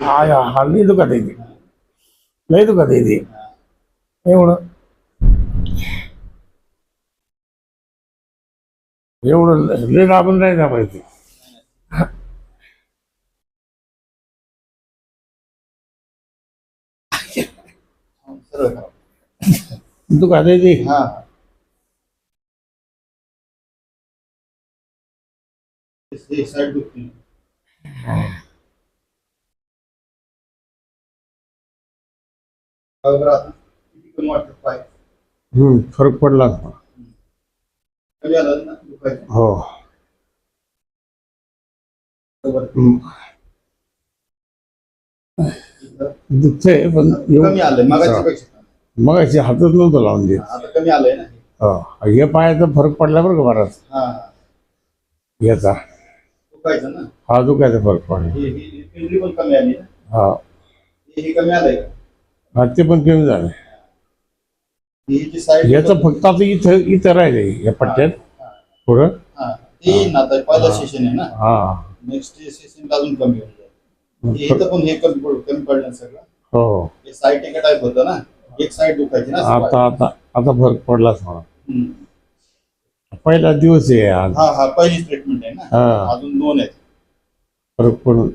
हा लई दुखत आहे ते. लई दुखत आहे ते. एवढं एवढं लई दाबून नाही दाबायचं. दुखत आहे ते. फरक पडला. हो. दुखतंय पण मगाशी हातात नव्हतं लावून देत. हो. हे पायाचा फरक पडला बरं का बराच. याचा हा दुखायचा फरक पडला. हा हा ते पण कमी झालं. याचं फक्त आता इथं राहिले या पट्ट्यात पुढं. पहिलं सेशन आहे ना. हा नेक्स्ट सेशन अजून कमी होऊन जाईल. इथं पण हे कमी पडलं सगळं. हो. हे साईड टाईप होतं ना. एक साईड दुखायची ना. आता आता आता फरक पडलाच मला. पहिला दिवस आहे आज. हा पहिलीच ट्रीटमेंट आहे ना. अजून 2 आहेत. फरक पडून